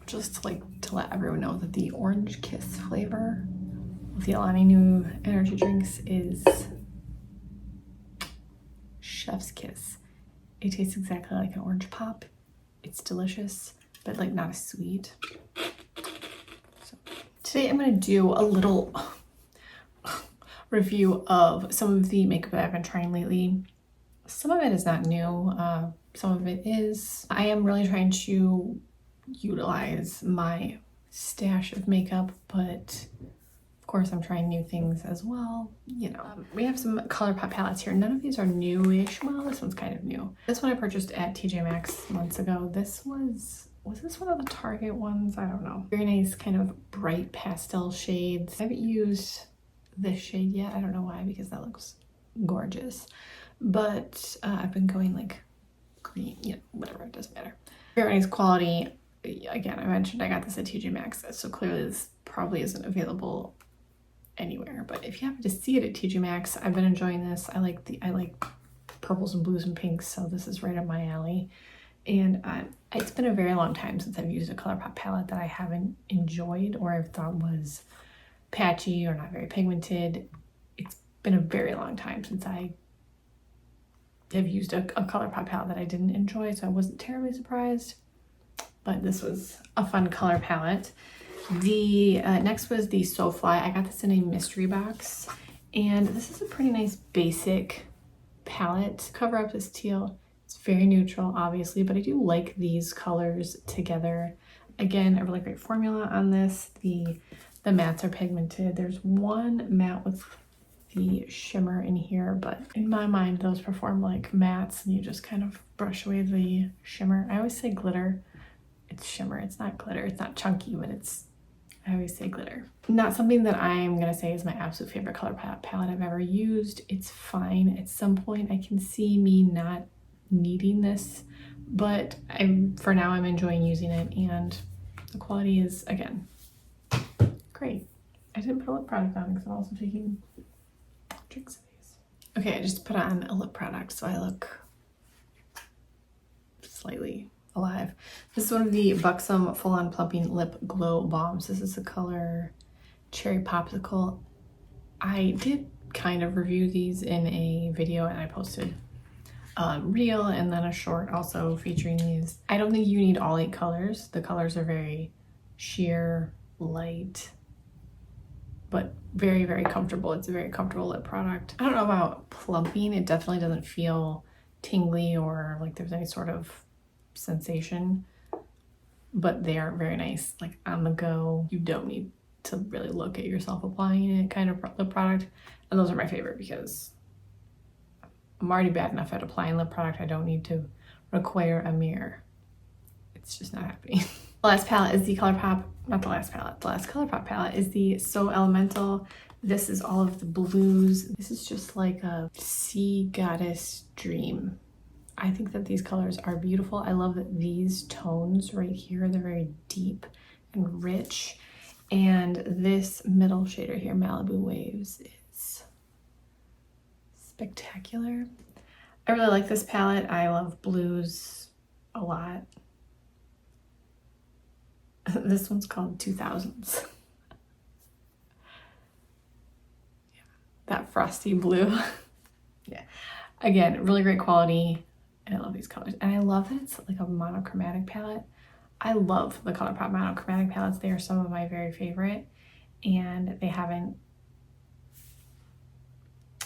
just like to let everyone know that the Orange Kiss flavor of the Alani Nu energy drinks is Chef's Kiss. It tastes exactly like an orange pop. It's delicious, but like not as sweet. So today I'm gonna do a little review of some of the makeup that I've been trying lately. Some of it is not new, some of it is. I am really trying to utilize my stash of makeup, but of course I'm trying new things as well. You know, we have some ColourPop palettes here. None of these are newish. Well, this one's kind of new. This one I purchased at TJ Maxx months ago. This was this one of the Target ones? I don't know. Very nice kind of bright pastel shades. I haven't used this shade yet. I don't know why, because that looks gorgeous. But I've been going like green, you know, whatever, it doesn't matter. Very nice quality. Again, I mentioned I got this at TJ Maxx, so clearly this probably isn't available anywhere. But if you happen to see it at TJ Maxx, I've been enjoying this. I like purples and blues and pinks, so this is right up my alley. And it's been a very long time since I've used a ColourPop palette that I haven't enjoyed or I've thought was patchy or not very pigmented. It's been a very long time since I have used a ColourPop palette that I didn't enjoy, so I wasn't terribly surprised. But this was a fun color palette. The next was the Soulfly. I got this in a mystery box, and this is a pretty nice basic palette. Cover up is teal. It's very neutral, obviously, but I do like these colors together. Again, a really great formula on this. The mattes are pigmented. There's one matte with the shimmer in here, but in my mind those perform like mattes and you just kind of brush away the shimmer. I always say glitter. It's shimmer, it's not glitter. It's not chunky, but I always say glitter. Not something that I'm gonna say is my absolute favorite color palette I've ever used. It's fine. At some point I can see me not needing this, but for now I'm enjoying using it, and the quality is, again, great. I didn't put a lip product on because I'm also taking drinks of these. Okay, I just put on a lip product so I look slightly alive. This is one of the Buxom Full On Plumping Lip Glow Balms. This is the color Cherry Popsicle. I did kind of review these in a video, and I posted a reel and then a short also featuring these. I don't think you need all 8 colors. The colors are very sheer, light, but very, very comfortable. It's a very comfortable lip product. I don't know about plumping. It definitely doesn't feel tingly or like there's any sort of sensation, but they are very nice, like on the go. You don't need to really look at yourself applying it kind of lip product. And those are my favorite because I'm already bad enough at applying lip product. I don't need to require a mirror. It's just not happening. The last palette is the ColourPop, not the last palette, the last ColourPop palette is the So Elemental. This is all of the blues. This is just like a sea goddess dream. I think that these colors are beautiful. I love that these tones right here, they're very deep and rich. And this middle shader here, Malibu Waves, is spectacular. I really like this palette. I love blues a lot. This one's called 2000s. Yeah, that frosty blue. Yeah, again, really great quality, and I love these colors. And I love that it's like a monochromatic palette. I love the ColourPop monochromatic palettes. They are some of my very favorite, and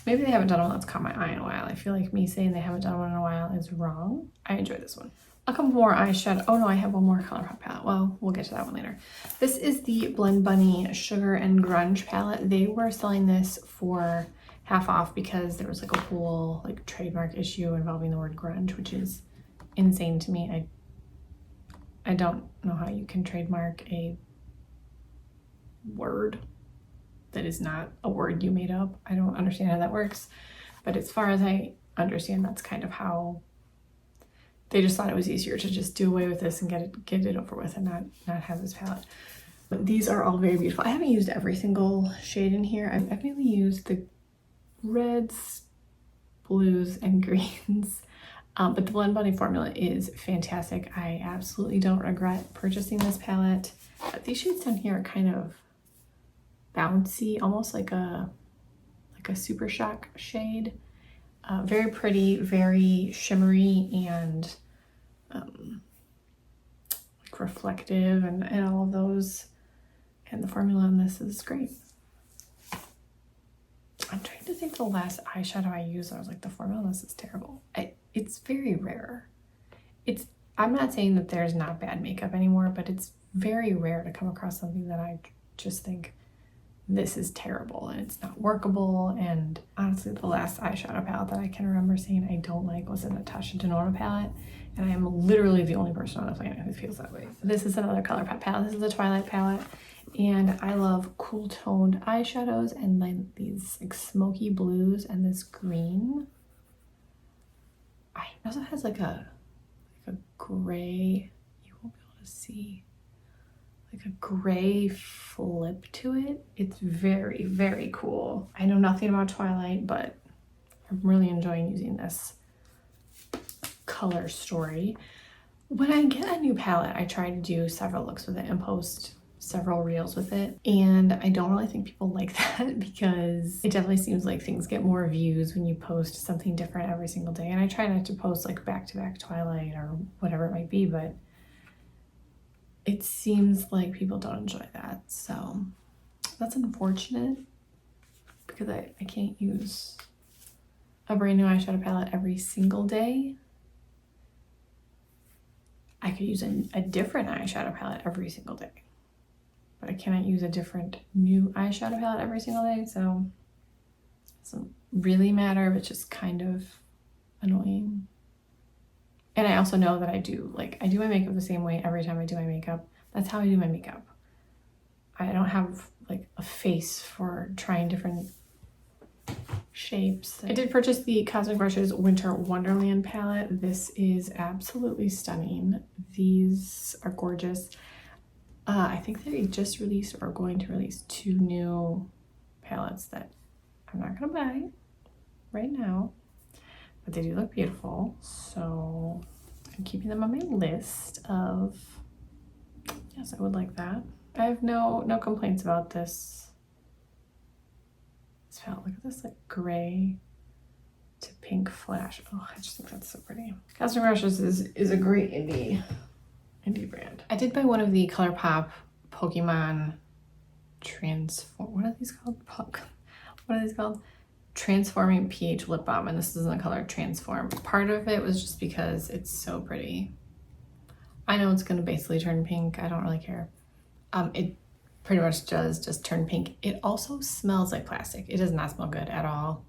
maybe they haven't done one that's caught my eye in a while. I feel like me saying they haven't done one in a while is wrong. I enjoy this one. A couple more eyeshadow. Oh no, I have one more ColourPop palette. Well, we'll get to that one later. This is the Blend Bunny Sugar and Grunge palette. They were selling this for half off because there was like a whole like trademark issue involving the word grunge, which is insane to me. I don't know how you can trademark a word that is not a word you made up. I don't understand how that works, but as far as I understand, that's kind of how they just thought it was easier to just do away with this and get it over with and not have this palette. But these are all very beautiful. I haven't used every single shade in here. I've mainly used the reds, blues, and greens. But the blend body formula is fantastic. I absolutely don't regret purchasing this palette. These shades down here are kind of bouncy, almost like a Super Shock shade. Very pretty, very shimmery, and like reflective, and all of those. And the formula on this is great. I'm trying to think the last eyeshadow I used. I was like, the formula on this is terrible. It's very rare. I'm not saying that there's not bad makeup anymore, but it's very rare to come across something that I just think, this is terrible and it's not workable. And honestly, the last eyeshadow palette that I can remember saying I don't like was a Natasha Denona palette, and I am literally the only person on the planet who feels that way. This is another ColourPop palette. This is the Twilight palette, and I love cool toned eyeshadows and then these like smoky blues and this green. It also has like a gray, you won't be able to see, like a gray flip to it. It's very, very cool. I know nothing about Twilight, but I'm really enjoying using this color story. When I get a new palette, I try to do several looks with it and post several reels with it, and I don't really think people like that because it definitely seems like things get more views when you post something different every single day. And I try not to post like back-to-back Twilight or whatever it might be, but it seems like people don't enjoy that, so that's unfortunate because I can't use a brand new eyeshadow palette every single day. I could use a different eyeshadow palette every single day, but I cannot use a different new eyeshadow palette every single day, so it doesn't really matter, but it's just kind of annoying. And I also know that I do my makeup the same way every time I do my makeup. That's how I do my makeup. I don't have like a face for trying different shapes. I did purchase the Cosmic Brushes Winter Wonderland palette. This is absolutely stunning. These are gorgeous. I think they just released or are going to release 2 new palettes that I'm not gonna buy right now, but they do look beautiful, so I'm keeping them on my list of, yes, I would like that. I have no complaints about this palette. Look at this like gray to pink flash. Oh, I just think that's so pretty. Cosmic Brushes is a great indie brand. I did buy one of the ColourPop Pokemon Transform, what are these called? Transforming pH lip balm, and this is in the color Transform. Part of it was just because it's so pretty. I know it's gonna basically turn pink. I don't really care. It pretty much does just turn pink. It also smells like plastic. It does not smell good at all.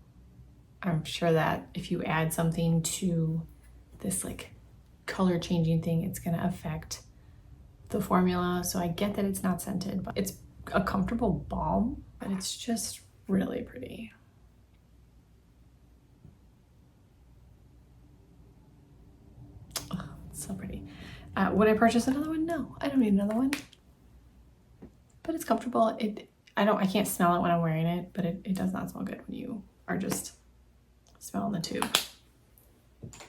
I'm sure that if you add something to this like color changing thing, it's gonna affect the formula. So I get that it's not scented, but it's a comfortable balm, but it's just really pretty. Oh, it's so pretty. Would I purchase another one? No, I don't need another one, but it's comfortable. I can't smell it when I'm wearing it, but it does not smell good when you are just smelling the tube,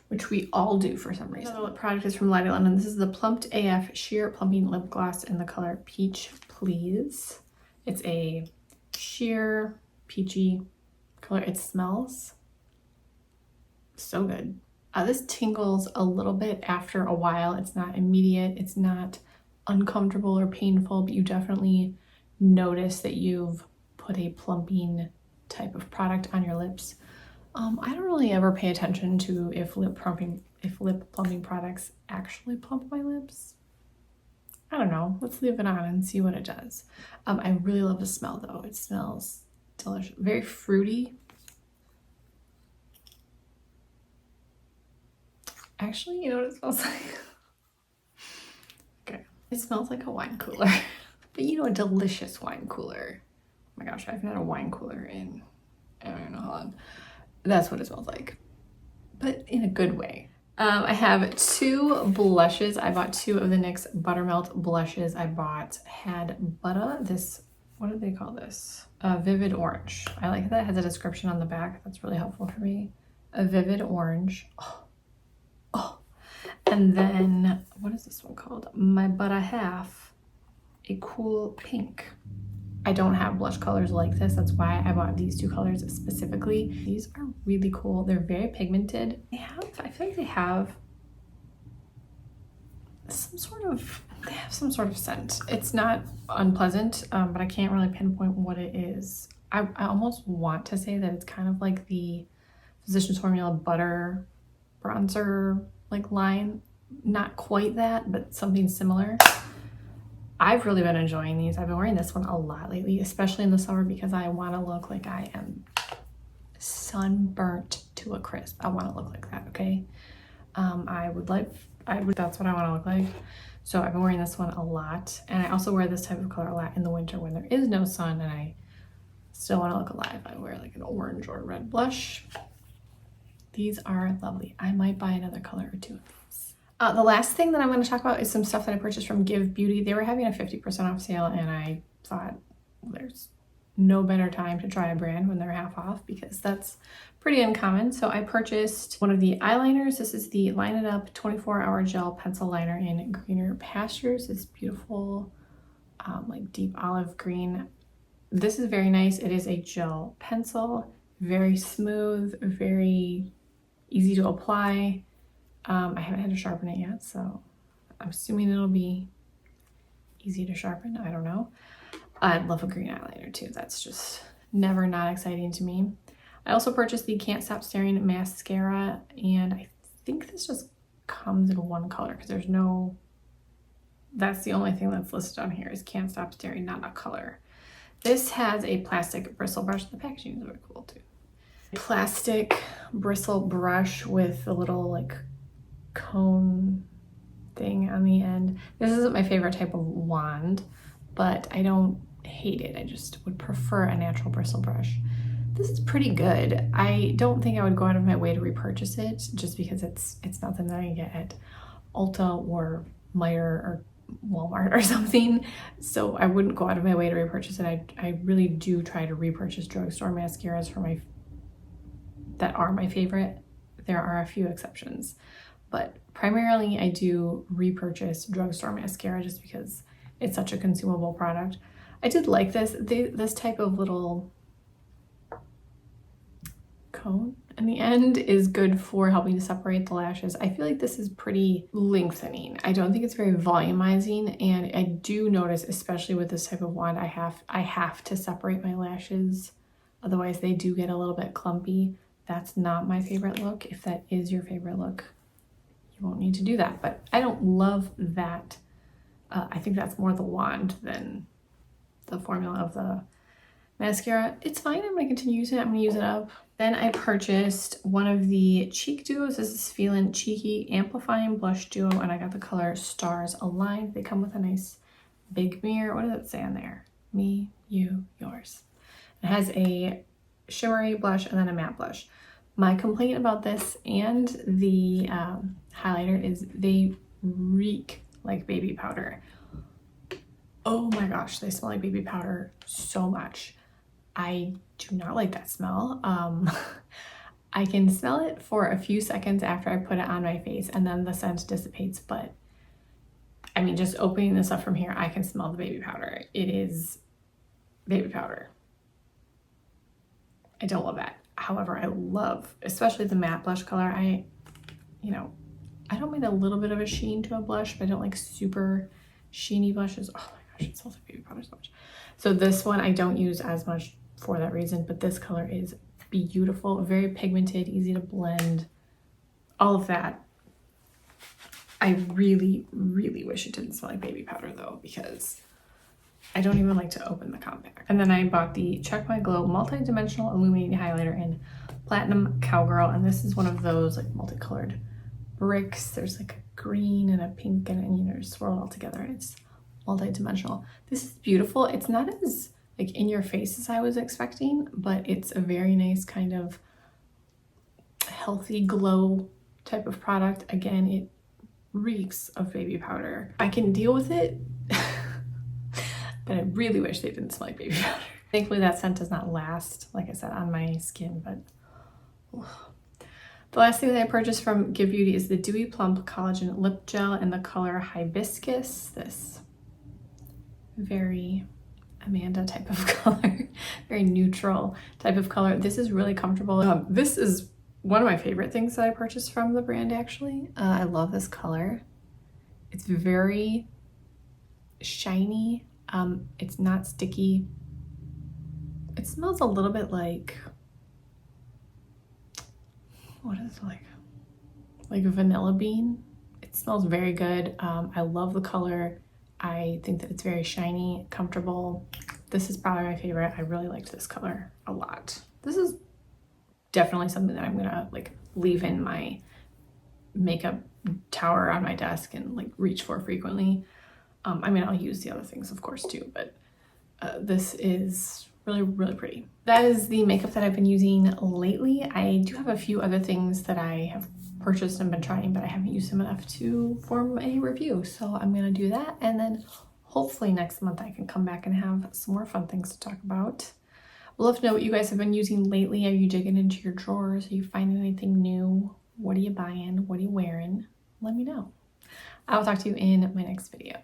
which we all do for some reason. Another lip product is from Lady London. This is the Plumped AF Sheer Plumping Lip Gloss in the color Peach Please. It's a sheer peachy color. It smells so good. This tingles a little bit after a while. It's not immediate. It's not uncomfortable or painful, but you definitely notice that you've put a plumping type of product on your lips. I don't really ever pay attention to if lip plumping products actually plump my lips. I don't know. Let's leave it on and see what it does. I really love the smell though. It smells delicious. Very fruity. Actually, you know what it smells like? Okay. It smells like a wine cooler. But you know, a delicious wine cooler. Oh my gosh, I haven't had a wine cooler in, I don't even know how long. That's what it smells like, but in a good way. I have 2 blushes. I bought 2 of the NYX Buttermelt blushes. I had Butter, this, what do they call this? Vivid Orange. I like that it has a description on the back. That's really helpful for me. A Vivid Orange. Oh, And then, what is this one called? My But I Have a Cool Pink. I don't have blush colors like this. That's why I bought these two colors specifically. These are really cool. They're very pigmented. I feel like they have some sort of scent. It's not unpleasant, but I can't really pinpoint what it is. I almost want to say that it's kind of like the Physicians Formula Butter bronzer like line. Not quite that, but something similar. I've really been enjoying these. I've been wearing this one a lot lately, especially in the summer, because I want to look like I am sunburnt to a crisp. I want to look like that, okay? That's what I want to look like. So I've been wearing this one a lot, and I also wear this type of color a lot in the winter when there is no sun and I still want to look alive. I wear like an orange or red blush. These are lovely. I might buy another color or two of these. The last thing that I'm going to talk about is some stuff that I purchased from Give Beauty. They were having a 50% off sale, and I thought, well, there's no better time to try a brand when they're half off, because that's pretty uncommon. So I purchased one of the eyeliners. This is the Line It Up 24-Hour Gel Pencil Liner in Greener Pastures. This beautiful like deep olive green. This is very nice. It is a gel pencil, very smooth, very easy to apply. I haven't had to sharpen it yet, so I'm assuming it'll be easy to sharpen. I don't know. I love a green eyeliner too. That's just never not exciting to me. I also purchased the Can't Stop Staring mascara, and I think this just comes in one color because there's no, that's the only thing that's listed on here is Can't Stop Staring, not a color. This has a plastic bristle brush. The packaging is very cool too. Plastic bristle brush with a little like cone thing on the end. This isn't my favorite type of wand, but I don't hate it. I just would prefer a natural bristle brush. This is pretty good. I don't think I would go out of my way to repurchase it, just because it's nothing that I can get at Ulta or Meijer or Walmart or something. So I wouldn't go out of my way to repurchase it. I really do try to repurchase drugstore mascaras that are my favorite. There are a few exceptions, but primarily I do repurchase drugstore mascara just because it's such a consumable product. I did like this type of little cone in the end is good for helping to separate the lashes. I feel like this is pretty lengthening. I don't think it's very volumizing, and I do notice, especially with this type of wand, I have to separate my lashes, otherwise they do get a little bit clumpy. That's not my favorite look. If that is your favorite look, you won't need to do that, but I don't love that. I think that's more the wand than the formula of the mascara. It's fine. I'm going to continue using it. I'm going to use it up. Then I purchased one of the cheek duos. This is Feelin' Cheeky Amplifying Blush Duo, and I got the color Stars Aligned. They come with a nice big mirror. What does it say on there? Me, you, yours. It has a shimmery blush and then a matte blush. My complaint about this and the highlighter is they reek like baby powder. Oh my gosh, they smell like baby powder so much. I do not like that smell. I can smell it for a few seconds after I put it on my face, and then the scent dissipates, but I mean, just opening this up from here, I can smell the baby powder. It is baby powder. I don't love that. However, I love, especially the matte blush color. I don't mind a little bit of a sheen to a blush, but I don't like super sheeny blushes. Oh my gosh, it smells like baby powder so much. So this one I don't use as much for that reason, but this color is beautiful, very pigmented, easy to blend, all of that. I really, really wish it didn't smell like baby powder though, because I don't even like to open the compact. And then I bought the Check My Glow Multi-Dimensional Illuminating Highlighter in Platinum Cowgirl, and this is one of those like multicolored bricks. There's like a green and a pink and just swirl it all together, and it's multi-dimensional. This is beautiful. It's not as like in your face as I was expecting, but it's a very nice kind of healthy glow type of product. Again, it reeks of baby powder. I can deal with it, but I really wish they didn't smell like baby powder. Thankfully that scent does not last, like I said, on my skin, but The last thing that I purchased from Give Beauty is the Dewy Plump Collagen Lip Gel in the color Hibiscus. This very Amanda type of color, very neutral type of color. This is really comfortable. This is one of my favorite things that I purchased from the brand, actually. I love this color. It's very shiny. It's not sticky. It smells a little bit like, what is it like a vanilla bean. It smells very good. I love the color. I think that it's very shiny, comfortable. This is probably my favorite. I really liked this color a lot. This is definitely something that I'm gonna like leave in my makeup tower on my desk and like reach for frequently. I mean, I'll use the other things of course too, but this is really, really pretty. That is the makeup that I've been using lately. I do have a few other things that I have purchased and been trying, but I haven't used them enough to form a review. So I'm gonna do that, and then hopefully next month I can come back and have some more fun things to talk about. I'd love to know what you guys have been using lately. Are you digging into your drawers? Are you finding anything new? What are you buying? What are you wearing? Let me know. I'll talk to you in my next video.